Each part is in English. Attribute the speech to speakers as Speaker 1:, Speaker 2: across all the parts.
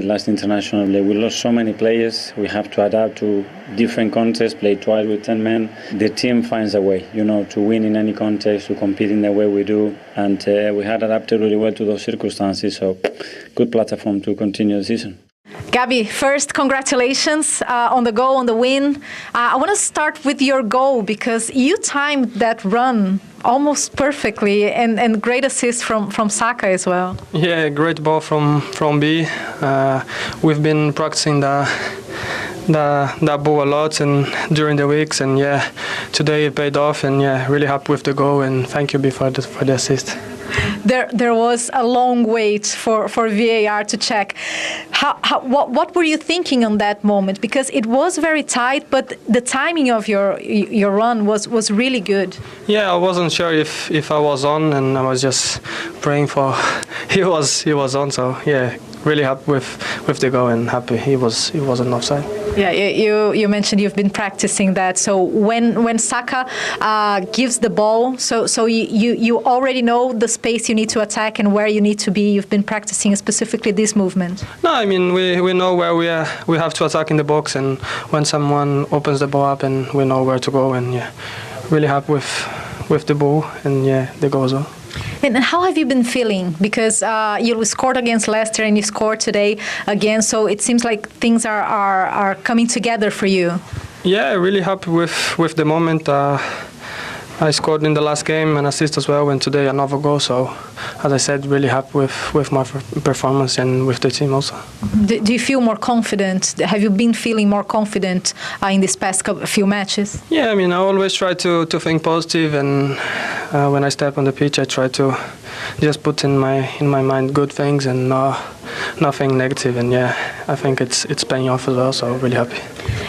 Speaker 1: Last international play, we lost so many players. We have to adapt to different contests, play twice with 10 men. The team finds a way, to win in any context, to compete in the way we do. And we had adapted really well to those circumstances. So good platform to continue the season.
Speaker 2: Gabi, first, congratulations on the goal, on the win. I want to start with your goal because you timed that run almost perfectly and great assist from Saka as well.
Speaker 3: Yeah, great ball from B. We've been practicing that ball a lot and during the weeks, and yeah, today it paid off, and yeah, really happy with the goal, and thank you B for the assist.
Speaker 2: There was a long wait for VAR to check. What were you thinking on that moment? Because it was very tight, but the timing of your run was really good.
Speaker 3: Yeah, I wasn't sure if I was on, and I was just praying for he was on. So yeah, really happy with the goal and happy he wasn't offside.
Speaker 2: Yeah, you mentioned you've been practicing that. So when Saka gives the ball, so you already know the space you need to attack and where you need to be. You've been practicing specifically this movement.
Speaker 3: No, I mean we know where we have to attack in the box, and when someone opens the ball up, and we know where to go. And yeah, really happy with the ball and yeah, the goal as well.
Speaker 2: And how have you been feeling? Because you scored against Leicester and you scored today again, so it seems like things are coming together for you.
Speaker 3: Yeah, really happy with the moment. I scored in the last game and assist as well, and today another goal. So, as I said, really happy with my performance and with the team also.
Speaker 2: Do you feel more confident? Have you been feeling more confident in these past few matches?
Speaker 3: Yeah, I mean, I always try to think positive, and when I step on the pitch, I try to just put in my mind good things and nothing negative. And yeah, I think it's paying off as well. So really happy.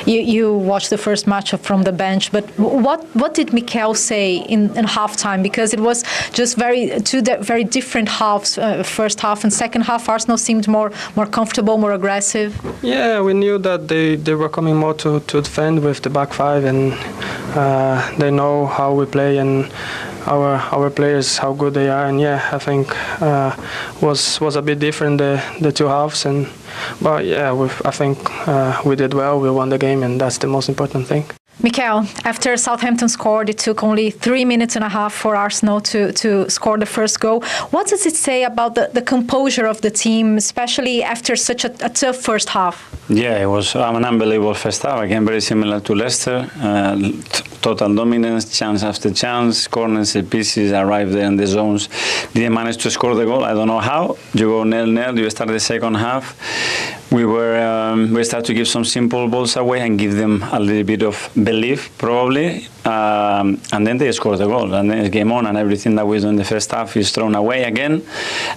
Speaker 2: You watched the first match from the bench, but what did Mikel say in halftime? Because it was just two very different halves. First half and second half, Arsenal seemed more comfortable, more aggressive.
Speaker 3: Yeah, we knew that they were coming more to defend with the back five, and they know how we play and our players, how good they are. And yeah, I think was a bit different the two halves, but yeah, I think we did well. We won the game, and that's the most important thing.
Speaker 2: Mikel, after Southampton scored, it took only 3.5 minutes for Arsenal to score the first goal. What does it say about the composure of the team, especially after such a tough first half?
Speaker 1: Yeah, it was an unbelievable first half. Again, very similar to Leicester. Total dominance, chance after chance, corners and pieces arrived there in the zones. Didn't manage to score the goal. I don't know how. You go 0-0. You start the second half. We start to give some simple balls away and give them a little bit of belief, probably, and then they score the goal, and then it's game on, and everything that we do in the first half is thrown away again,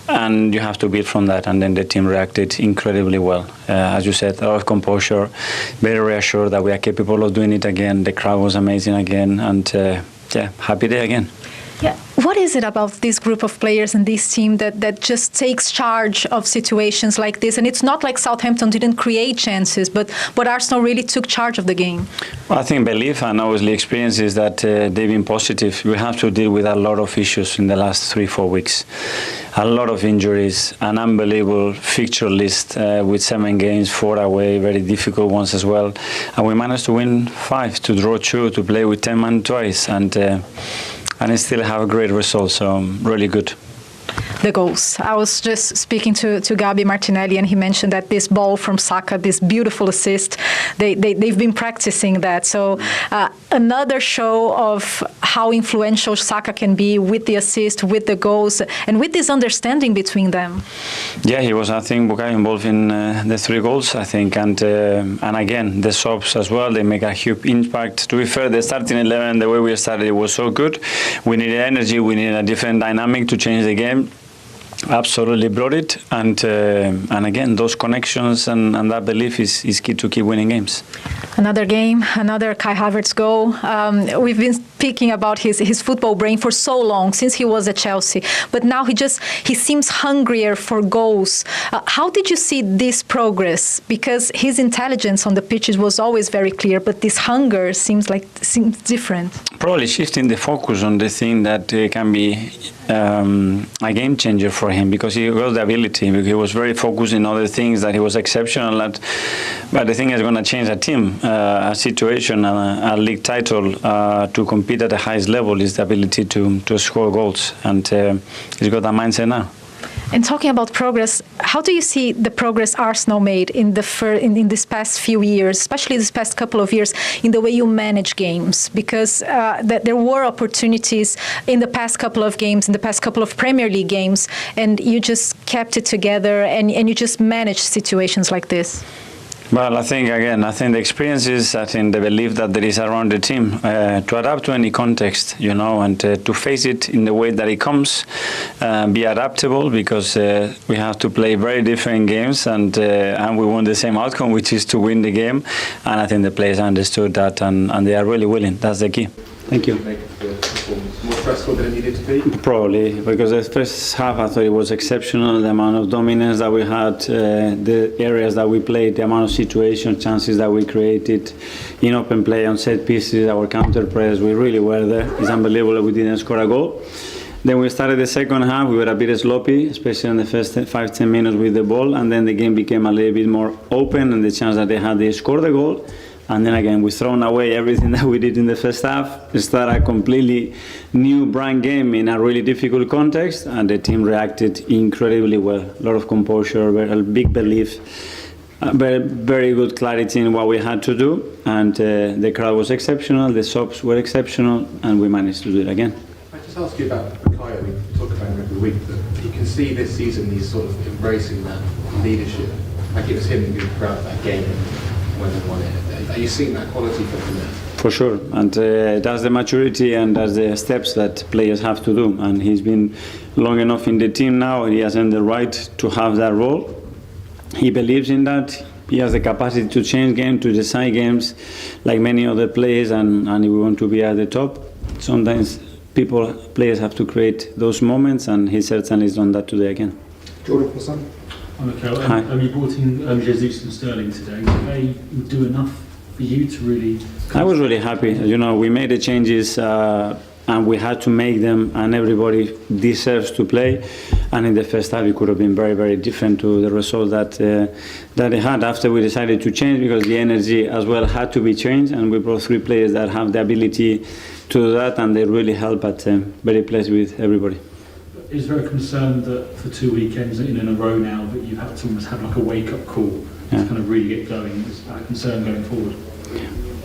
Speaker 1: and you have to beat from that. And then the team reacted incredibly well. As you said, a lot of composure, very reassured that we are capable of doing it again. The crowd was amazing again, and yeah, happy day again.
Speaker 2: Yeah. What is it about this group of players and this team that just takes charge of situations like this? And it's not like Southampton didn't create chances, but Arsenal really took charge of the game.
Speaker 1: Well, I think belief and obviously experience is that they've been positive. We have to deal with a lot of issues in the last 3-4 weeks. A lot of injuries, an unbelievable fixture list with 7 games, 4 away, very difficult ones as well. And we managed to win 5, to draw 2, to play with 10 men twice, and still have a great result, so really good.
Speaker 2: The goals. I was just speaking to Gabi Martinelli, and he mentioned that this ball from Saka, this beautiful assist, they've been practicing that. So another show of how influential Saka can be with the assist, with the goals, and with this understanding between them.
Speaker 1: Yeah, he was, I think, Bukayo involved in the 3 goals, I think, and again, the subs as well, they make a huge impact. To be fair, the starting 11, the way we started, it was so good. We needed energy, we needed a different dynamic to change the game. Absolutely brought it, and again, those connections and that belief is key to keep winning games.
Speaker 2: Another game, another Kai Havertz goal. We've been speaking about his football brain for so long, since he was at Chelsea. But now he seems hungrier for goals. How did you see this progress? Because his intelligence on the pitches was always very clear, but this hunger seems different.
Speaker 1: Probably shifting the focus on the thing that can be a game changer for him, because he got the ability. He was very focused in other things that he was exceptional at. But the thing is going to change a team, a situation, a league title, to compete at the highest level is the ability to score goals. And he's got that mindset now.
Speaker 2: And talking about progress, how do you see the progress Arsenal made in this past few years, especially this past couple of years, in the way you manage games? Because there were opportunities in the past couple of games, in the past couple of Premier League games, and you just kept it together and you just managed situations like this.
Speaker 1: Well, I think the experiences, the belief that there is around the team to adapt to any context, and to face it in the way that it comes, be adaptable, because we have to play very different games, and we want the same outcome, which is to win the game. And I think the players understood that, and they are really willing. That's the key. Thank you.
Speaker 4: More stressful than it needed to be?
Speaker 1: Probably, because the first half I thought it was exceptional, the amount of dominance that we had, the areas that we played, the amount of situation, chances that we created in open play, on set pieces, our counter press, we really were there. It's unbelievable we didn't score a goal. Then we started the second half, we were a bit sloppy, especially in the first 5-10 minutes with the ball, and then the game became a little bit more open, and the chance that they scored the goal. And then again, we thrown away everything that we did in the first half. It started a completely new brand game in a really difficult context, and the team reacted incredibly well. A lot of composure, a big belief, very good clarity in what we had to do, and the crowd was exceptional, the subs were exceptional, and we managed to do it again.
Speaker 4: I just ask you about Bukayo. We talk about him every week, but you can see this season he's sort of embracing that leadership. Like it was him who grabbed that game when they won it. Are you seeing that quality from him there?
Speaker 1: For sure, and that's the maturity and that's the steps that players have to do. And he's been long enough in the team now, and he has earned the right to have that role. He believes in that. He has the capacity to change games, to decide games, like many other players, and if we want to be at the top, sometimes players have to create those moments, and he certainly has done that today again.
Speaker 4: Jordan from the Sun.
Speaker 5: Hi, Mikel. You brought in Jesus and Sterling today. Did they do enough for you to really...
Speaker 1: I was really happy. We made the changes and we had to make them, and everybody deserves to play. And in the first half, it could have been very, very different to the result that they had after we decided to change, because the energy as well had to be changed, and we brought 3 players that have the ability to do that, and they really help at very pleased with everybody.
Speaker 5: Is there a concern that for 2 weekends in a row now that you've had to almost have like a wake-up call to kind of really get going? Is that a concern going forward?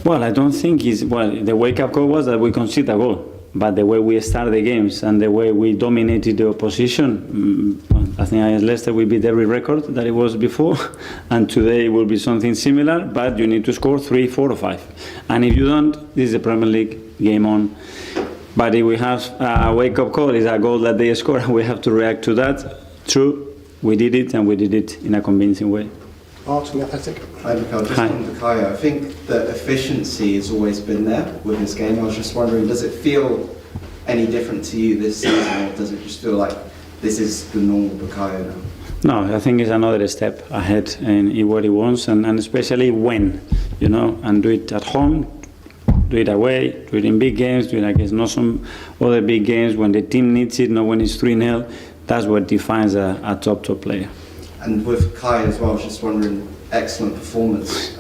Speaker 1: Well, I don't think the wake-up call was that we conceded a goal, but the way we started the games and the way we dominated the opposition, I think against Leicester we beat every record that it was before, and today it will be something similar, but you need to score 3, 4 or 5. And if you don't, this is the Premier League, game on. But if we have a wake-up call, it's a goal that they score, and we have to react to that. True, we did it, and we did it in a convincing way.
Speaker 4: Art from the Athletic.
Speaker 6: Hi, Mikel. Just on Bukayo, I think that efficiency has always been there with his game. I was just wondering, does it feel any different to you this season, or does it just feel like this is the normal Bukayo now?
Speaker 1: No, I think it's another step ahead in what he wants, and especially when, and do it at home, do it away, do it in big games, do it against not some other big games when the team needs it, not when it's 3-0. That's what defines a top player.
Speaker 6: And with Kai as well, I was just wondering, excellent performance.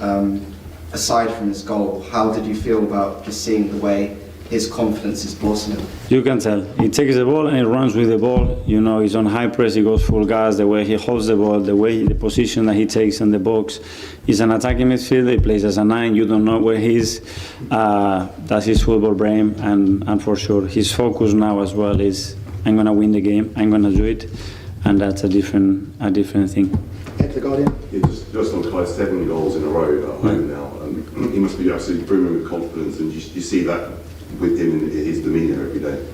Speaker 6: Aside from his goal, how did you feel about just seeing the way his confidence is blossoming? You
Speaker 1: can tell. He takes the ball and he runs with the ball. He's on high press, he goes full gas, the way he holds the ball, the position that he takes in the box. He's an attacking midfielder, he plays as a 9, you don't know where he is. That's his football brain, and for sure his focus now as well is, I'm going to win the game, I'm going to do it, and that's a different thing.
Speaker 4: Head to the Guardian.
Speaker 7: Yeah, just on Kai, 7 goals in a row at home now. He must be absolutely brimming with confidence, and you see that with him in his demeanour every day.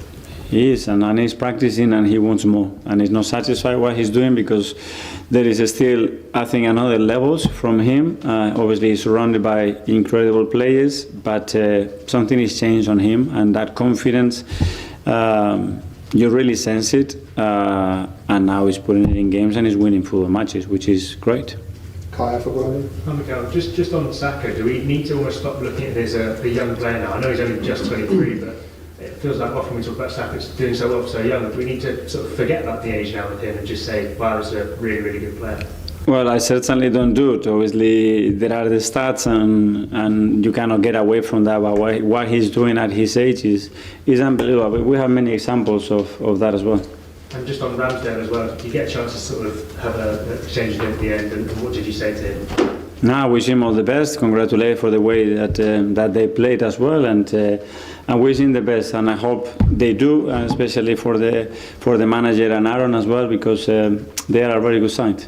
Speaker 1: He is, and he's practicing, and he wants more, and he's not satisfied what he's doing because there is still, I think, another levels from him. Obviously, he's surrounded by incredible players, but something has changed on him, and that confidence, you really sense it, and now he's putting it in games and he's winning football matches, which is great.
Speaker 4: Kaya, football.
Speaker 8: Mikel, just on Saka, do we need to almost stop looking at him as a young player now? I know he's only just 23, but it feels like often we talk about Saka doing so well so young. Do we need to sort of forget about the age now with him and just say, wow, he's a really, really good player?
Speaker 1: Well, I certainly don't do it. Obviously, there are the stats, and you cannot get away from that. But what he's doing at his age is unbelievable. We have many examples of that as well.
Speaker 8: And just on Ramsdale as well, you get a chance to sort of have an exchange with him at the end, and what did you say to him?
Speaker 1: No, I wish him all the best. Congratulate for the way that they played as well, and wish him the best. And I hope they do, especially for the manager and Aaron as well, because they are a very good side.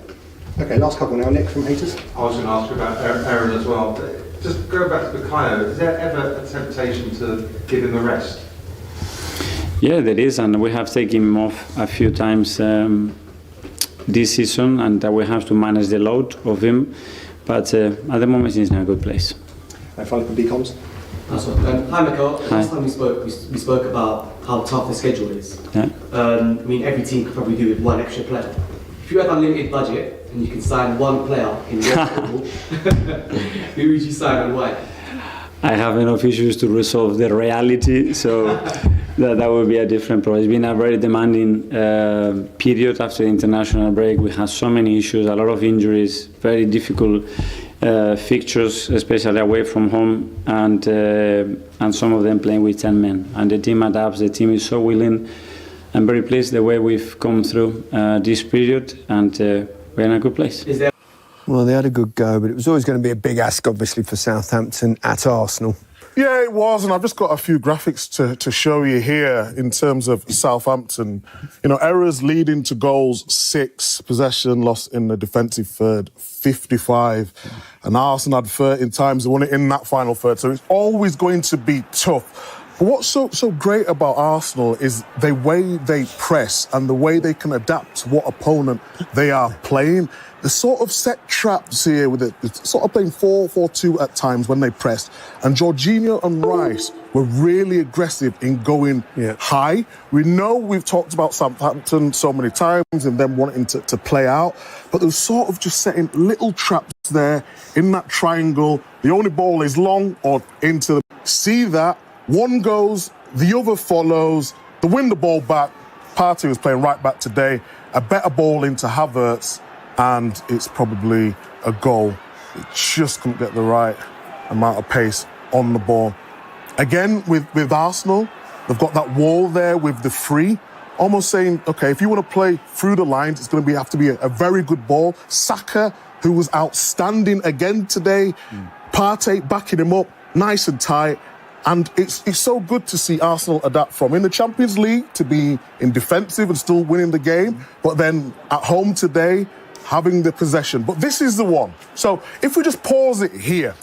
Speaker 4: Okay, last couple now. Nick from Haters.
Speaker 9: I was going to ask you about Aaron as well. But just go back to Bukayo. Is there ever a temptation to give him a rest?
Speaker 1: Yeah, there is, and we have taken him off a few times this season, and we have to manage the load of him. But at the moment, he's in a good place.
Speaker 4: Finally, from BComs.
Speaker 10: Hi, Mikel.
Speaker 1: Hi.
Speaker 10: Last time we spoke about how tough the schedule is.
Speaker 1: Yeah.
Speaker 10: I mean, every team could probably do with one extra player. If you had unlimited budget and you could sign one player in your football, who would you sign and why?
Speaker 1: I have enough issues to resolve the reality, so that would be a different problem. It's been a very demanding period after the international break. We had so many issues, a lot of injuries, very difficult fixtures, especially away from home, and some of them playing with 10 men. And the team adapts, the team is so willing. I'm very pleased the way we've come through this period, and we're in a good place.
Speaker 11: Well, they had a good go, but it was always going to be a big ask, obviously, for Southampton at Arsenal.
Speaker 12: Yeah, it was, and I've just got a few graphics to show you here in terms of Southampton. You know, errors leading to goals, 6, possession lost in the defensive third, 55, and Arsenal had 13 times they won it in that final third, so it's always going to be tough. But what's so great about Arsenal is the way they press and the way they can adapt to what opponent they are playing. The sort of set traps here with it, sort of playing 4-4-2 at times when they pressed. And Jorginho and Rice were really aggressive in going high. We know we've talked about Southampton so many times and them wanting to play out, but they were sort of just setting little traps there in that triangle. The only ball is long or into the... See that? One goes, the other follows. They win the ball back. Partey was playing right back today. A better ball into Havertz, and it's probably a goal. It just couldn't get the right amount of pace on the ball. Again, with Arsenal, they've got that wall there with the free, almost saying, okay, if you want to play through the lines, it's going to have to be a very good ball. Saka, who was outstanding again today, Partey backing him up, nice and tight. And it's so good to see Arsenal adapt from in the Champions League to be in defensive and still winning the game, but then at home today, having the possession. But this is the one. So if we just pause it here,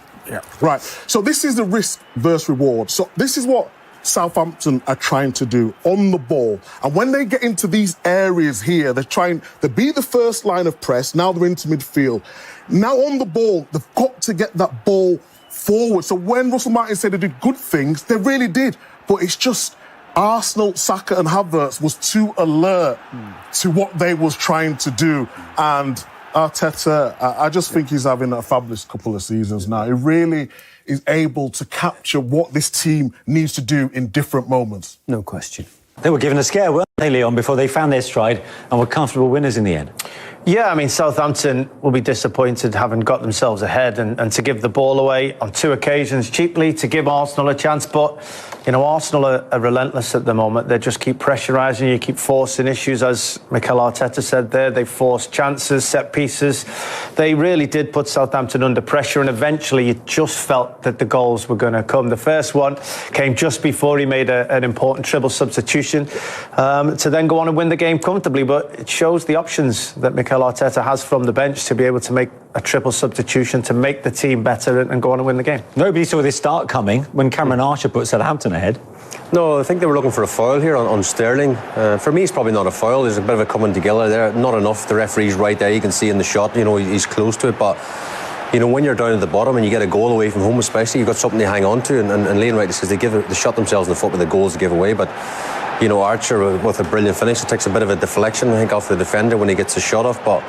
Speaker 12: right. So this is the risk versus reward. So this is what Southampton are trying to do on the ball. And when they get into these areas here, they're trying to be the first line of press. Now they're into midfield. Now on the ball, they've got to get that ball forward. So when Russell Martin said they did good things, they really did. But it's just Arsenal, Saka and Havertz was too alert to what they was trying to do. And Arteta, I just think he's having a fabulous couple of seasons now. He really is able to capture what this team needs to do in different moments.
Speaker 11: No question.
Speaker 13: They were given a scare, weren't they, Leon, before they found their stride and were comfortable winners in the end?
Speaker 14: Yeah, I mean, Southampton will be disappointed having got themselves ahead and to give the ball away on 2 occasions cheaply to give Arsenal a chance. But, you know, Arsenal are relentless at the moment. They just keep pressurising you, keep forcing issues. As Mikel Arteta said there, they forced chances, set pieces. They really did put Southampton under pressure, and eventually you just felt that the goals were going to come. The first one came just before he made an important triple substitution to then go on and win the game comfortably. But it shows the options that Mikel Arteta has from the bench to be able to make a triple substitution to make the team better and go on and win the game.
Speaker 13: Nobody saw this start coming when Cameron Archer put Southampton ahead.
Speaker 15: No, I think they were looking for a foul here on Sterling. For me, it's probably not a foul. There's a bit of a coming together there. Not enough. The referee's right there. You can see in the shot, he's close to it. But, when you're down at the bottom and you get a goal away from home especially, you've got something to hang on to. And Liam rightly says they shot themselves in the foot with the goals to give away. But, Archer with a brilliant finish. It takes a bit of a deflection, I think, off the defender when he gets the shot off. But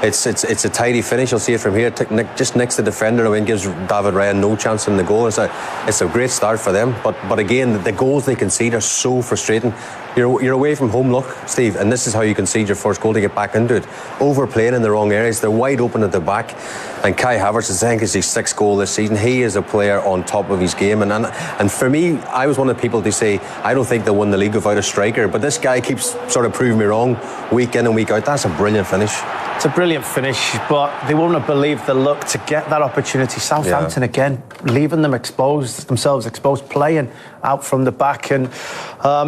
Speaker 15: it's a tidy finish. You'll see it from here. Just next to the defender and gives David Ryan no chance in the goal. It's a great start for them. But again, the goals they concede are so frustrating. You're away from home, look, Steve, and this is how you concede your first goal to get back into it. Overplaying in the wrong areas. They're wide open at the back. And Kai Havertz, I think, is his 6th goal this season. He is a player on top of his game. And for me, I was one of the people to say, I don't think they'll win the league without a striker. But this guy keeps sort of proving me wrong week in and week out. That's a brilliant finish.
Speaker 14: It's a brilliant finish, but they wouldn't have believed the luck to get that opportunity. Southampton again, leaving themselves exposed, playing out from the back. And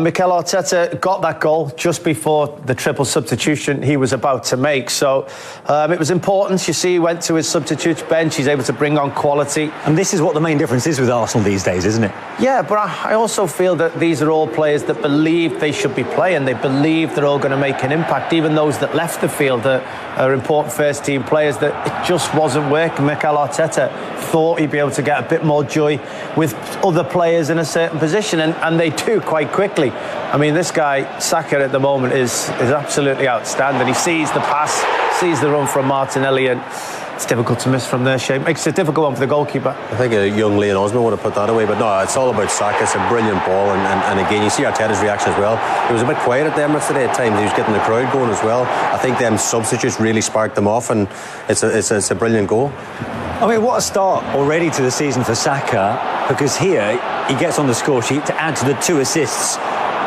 Speaker 14: Mikel Arteta got that goal just before the triple substitution he was about to make. So it was important. You see, he went to his substitutes bench. He's able to bring on quality.
Speaker 13: And this is what the main difference is with Arsenal these days, isn't it?
Speaker 14: Yeah, but I also feel that these are all players that believe they should be playing. They believe they're all going to make an impact. Even those that left the field are important first team players that it just wasn't working. Mikel Arteta thought he'd be able to get a bit more joy with other players in a certain position, and they do quite quickly. I mean, this guy, Saka, at the moment is absolutely outstanding. He sees the pass, sees the run from Martinelli, and it's difficult to miss from there, Shane. Makes it a difficult one for the goalkeeper.
Speaker 15: I think a young Leon Osman would have put that away, but no, it's all about Saka. It's a brilliant ball, and again, you see Arteta's reaction as well. He was a bit quiet at the Emirates today at times. He was getting the crowd going as well. I think them substitutes really sparked them off, and it's a brilliant goal.
Speaker 13: I mean, what a start already to the season for Saka, because here he gets on the score sheet to add to the 2 assists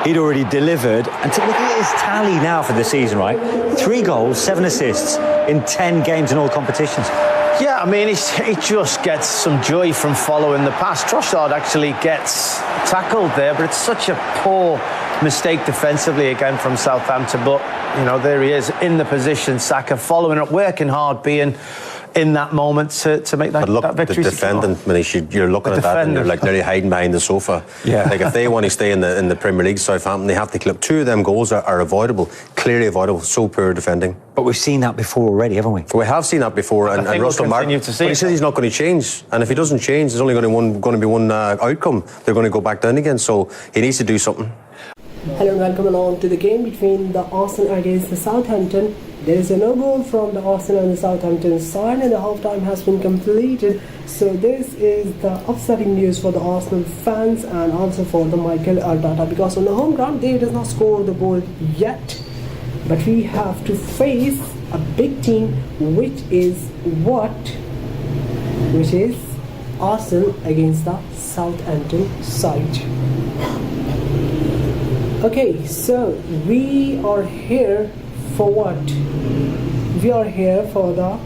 Speaker 13: he'd already delivered. And to look at his tally now for the season, right? 3 goals, 7 assists in 10 games in all competitions.
Speaker 14: Yeah, I mean, he just gets some joy from following the pass. Trossard actually gets tackled there, but it's such a poor mistake defensively again from Southampton. But, there he is in the position, Saka, following up, working hard, being in that moment to make that, that victory.
Speaker 15: The defending, you're looking at that and you're like nearly hiding behind the sofa.
Speaker 14: Yeah.
Speaker 15: Like if they want to stay in the Premier League, Southampton, they have to clip. 2 of them goals are avoidable, clearly avoidable. So poor defending.
Speaker 13: But we've seen that before already, haven't we?
Speaker 15: We have seen that before, and Russell Martin. He says he's not going to change, and if he doesn't change, there's only going to be one outcome. They're going to go back down again. So he needs to do something.
Speaker 16: Hello and welcome along to the game between the Arsenal against the Southampton. There is a no goal from the Arsenal and the Southampton side, and the half-time has been completed. So this is the upsetting news for the Arsenal fans and also for the Mikel Arteta, because on the home ground they does not score the goal yet. But we have to face a big team, which is Arsenal against the Southampton side. Okay, so we are here for what? We are here for the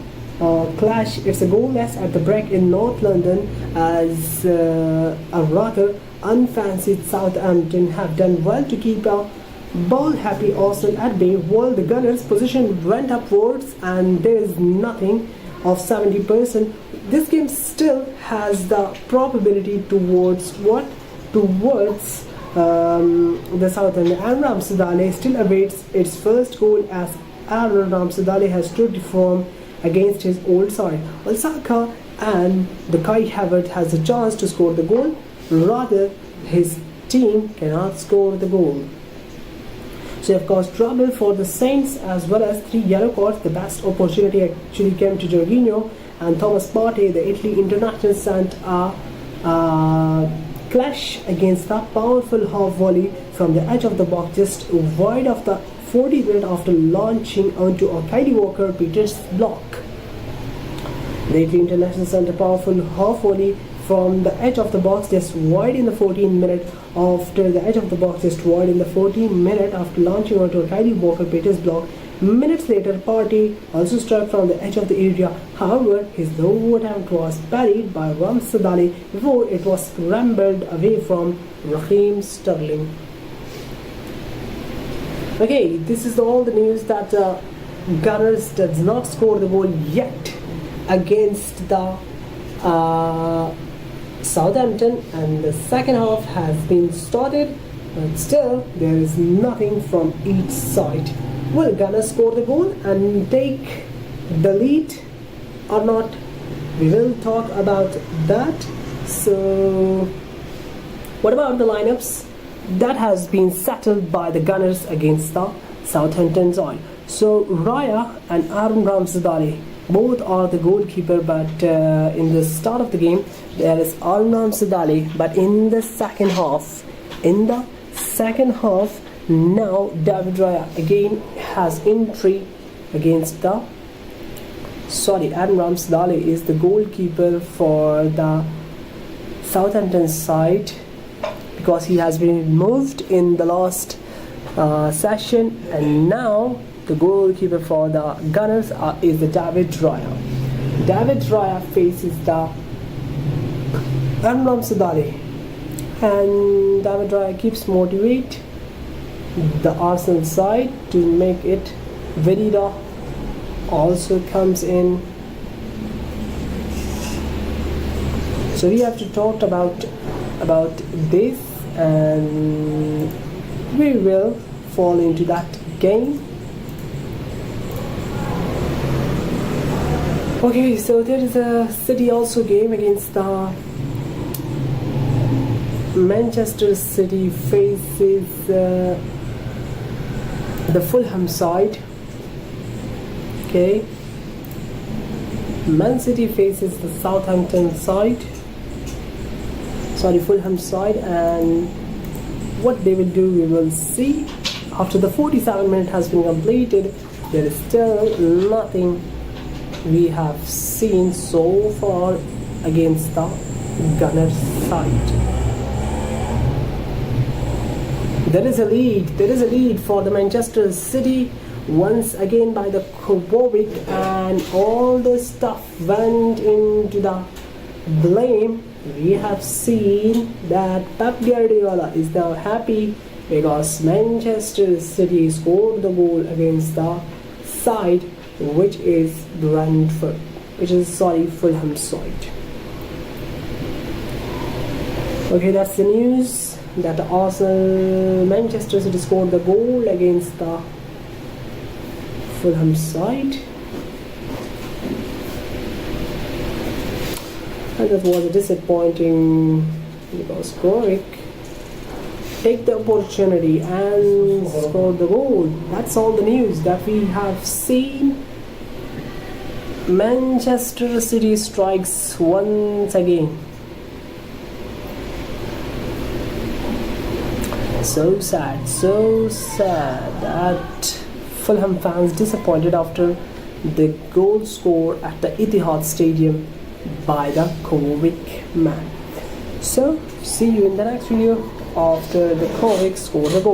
Speaker 16: clash. It's a goalless at the break in North London, as a rather unfancied Southampton have done well to keep a ball-happy Arsenal at bay, while the Gunners' position went upwards, and there is nothing of 70%. This game still has the probability towards what? Towards the Southampton, and Ramsdale still awaits its first goal, as Aaron Ramsdale has stood firm against his old side. While Saka and the Kai Havertz has a chance to score the goal, rather his team cannot score the goal. So of course trouble for the Saints, as well as 3 yellow cards. The best opportunity actually came to Jorginho, and Thomas Partey, the Italy international, sent a clash against the powerful half volley from the edge of the box, just wide of the 40 minutes after launching onto a Kyle Walker-Peters block. The Italy international sent a powerful half volley from the edge of the box, just wide in the 14 minutes after the edge of the box, just wide in the 14 minutes after launching onto a Kyle Walker-Peters block. Minutes later, Partey also struck from the edge of the area. However, his low attempt was parried by Ramsdale before it was scrambled away from Raheem Sterling. Okay, this is all the news that Gunners does not score the goal yet against the Southampton, and the second half has been started. but still there is nothing from each side. Will Gunners score the goal and take the lead or not? We will talk about that. So what about the lineups? That has been settled by the Gunners against the Southampton side. So Raya and Aaron Ramsdale both are the goalkeeper, but in the start of the game there is Aaron Ramsdale, but in the second half now David Raya again has entry against the Aaron Ramsdale is the goalkeeper for the Southampton side, because he has been removed in the last session, and now the goalkeeper for the Gunners is the David Raya. David Raya faces the Aaron Ramsdale, and David Raya keeps motivate the Arsenal side to make it. Verida also comes in. So we have to talk about this, and we will fall into that game. Okay, so there is a City also game against the Manchester City faces the Fulham side. Okay, Man City faces the Southampton side. Fulham side, and what they will do we will see. After the 47 minutes has been completed, there is still nothing we have seen so far against the Gunners side. There is a lead for the Manchester City once again by the Kovacic, and all the stuff went into the blame. We have seen that Pep Guardiola is now happy because Manchester City scored the goal against the side, which is Fulham side. Okay, that's the news that Manchester City scored the goal against the Fulham side. And that was a disappointing because Kovacic take the opportunity and score the goal. That's all the news that we have seen. Manchester City strikes once again. So sad that Fulham fans disappointed after the goal score at the Etihad Stadium by the Kovacic man. So see you in the next video after the Kovacic scored the goal.